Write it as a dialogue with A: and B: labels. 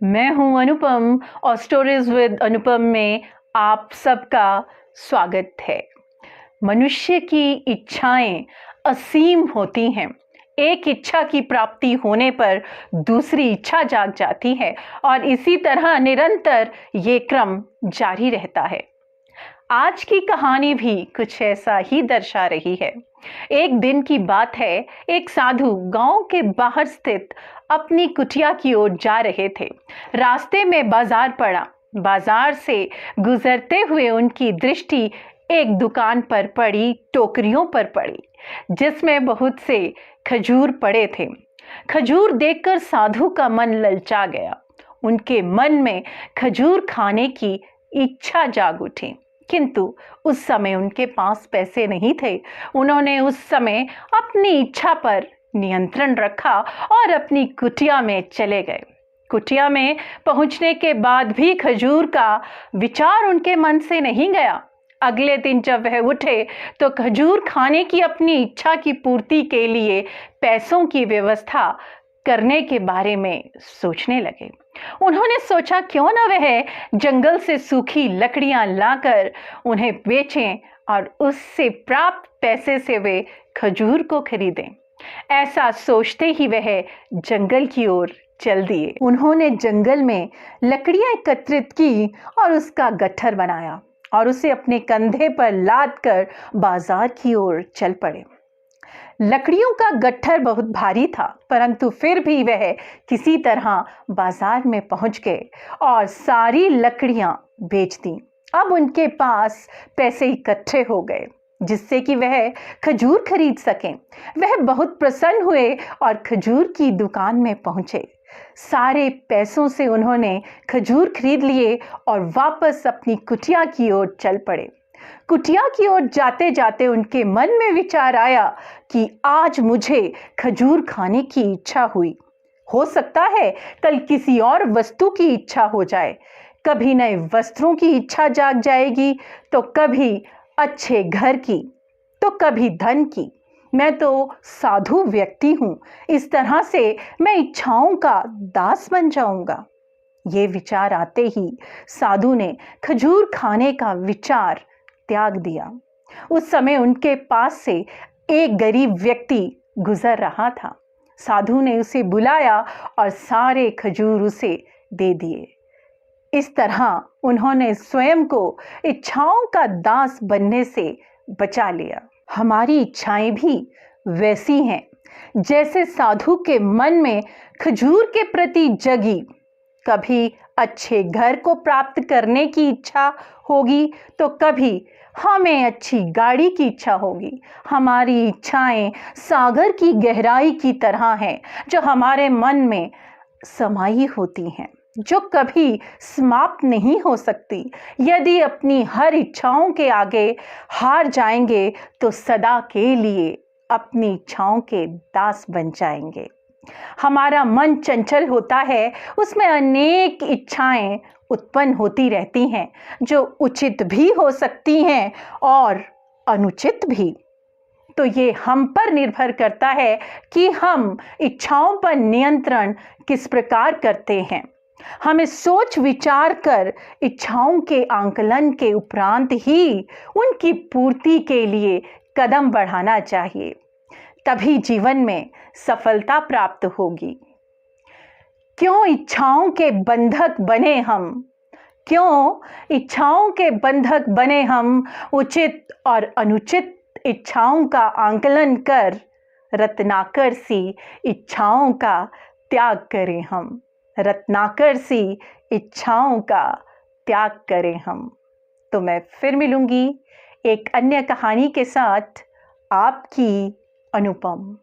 A: मैं हूं अनुपम और स्टोरीज विद अनुपम में आप सबका स्वागत है। मनुष्य की इच्छाएं असीम होती हैं। एक इच्छा की प्राप्ति होने पर दूसरी इच्छा जाग जाती है और इसी तरह निरंतर ये क्रम जारी रहता है। आज की कहानी भी कुछ ऐसा ही दर्शा रही है। एक दिन की बात है, एक साधु गांव के बाहर स्थित अपनी कुटिया की ओर जा रहे थे। रास्ते में बाजार पड़ा। बाजार से गुजरते हुए उनकी दृष्टि एक दुकान पर पड़ी, टोकरियों पर पड़ी, जिसमें बहुत से खजूर पड़े थे। खजूर देखकर साधु का मन ललचा गया। उनके मन में खजूर खाने की इच्छा जाग उठी, किंतु उस समय उनके पास पैसे नहीं थे। उन्होंने उस समय अपनी इच्छा पर नियंत्रण रखा और अपनी कुटिया में चले गए। कुटिया में पहुंचने के बाद भी खजूर का विचार उनके मन से नहीं गया। अगले दिन जब वह उठे तो खजूर खाने की अपनी इच्छा की पूर्ति के लिए पैसों की व्यवस्था करने के बारे में सोचने लगे। उन्होंने सोचा क्यों न वह जंगल से सूखी लकड़ियां लाकर उन्हें बेचें और उससे प्राप्त पैसे से वे खजूर को खरीदें। ऐसा सोचते ही वह जंगल की ओर चल दिए। उन्होंने जंगल में लकड़ियां एकत्रित की और उसका गट्ठर बनाया और उसे अपने कंधे पर लाद कर बाजार की ओर चल पड़े। लकड़ियों का गट्ठर बहुत भारी था, परंतु फिर भी वह किसी तरह बाजार में पहुंच गए और सारी लकड़ियां बेच दी। अब उनके पास पैसे इकट्ठे हो गए जिससे कि वह खजूर खरीद सकें। वह बहुत प्रसन्न हुए और खजूर की दुकान में पहुंचे। सारे पैसों से उन्होंने खजूर खरीद लिए और वापस अपनी कुटिया की ओर चल पड़े। कुटिया की ओर जाते जाते उनके मन में विचार आया कि आज मुझे खजूर खाने की इच्छा हुई। हो सकता है कल किसी और वस्तु की इच्छा हो जाए। कभी नए वस्त्रों की इच्छा जाग जाएगी, तो कभी अच्छे घर की, तो कभी धन की। मैं तो साधु व्यक्ति हूं, इस तरह से मैं इच्छाओं का दास बन जाऊंगा। ये विचार आते ही साधु ने खजूर खाने का विचार त्याग दिया। उस समय उनके पास से एक गरीब व्यक्ति गुजर रहा था। साधु ने उसे बुलाया और सारे खजूर उसे दे दिए। इस तरह उन्होंने स्वयं को इच्छाओं का दास बनने से बचा लिया। हमारी इच्छाएं भी वैसी हैं जैसे साधु के मन में खजूर के प्रति जगी। कभी अच्छे घर को प्राप्त करने की इच्छा होगी, तो कभी हमें अच्छी गाड़ी की इच्छा होगी। हमारी इच्छाएं सागर की गहराई की तरह हैं जो हमारे मन में समाई होती हैं, जो कभी समाप्त नहीं हो सकती। यदि अपनी हर इच्छाओं के आगे हार जाएंगे तो सदा के लिए अपनी इच्छाओं के दास बन जाएंगे। हमारा मन चंचल होता है, उसमें अनेक इच्छाएं उत्पन्न होती रहती हैं जो उचित भी हो सकती हैं और अनुचित भी। तो ये हम पर निर्भर करता है कि हम इच्छाओं पर नियंत्रण किस प्रकार करते हैं। हमें सोच विचार कर इच्छाओं के आंकलन के उपरांत ही उनकी पूर्ति के लिए कदम बढ़ाना चाहिए, तभी जीवन में सफलता प्राप्त होगी। क्यों इच्छाओं के बंधक बने हम? क्यों इच्छाओं के बंधक बने हम? उचित और अनुचित इच्छाओं का आंकलन कर रत्नाकर सी इच्छाओं का त्याग करें हम। रत्नाकर सी इच्छाओं का त्याग करें हम। तो मैं फिर मिलूंगी एक अन्य कहानी के साथ। आपकी अनुपम।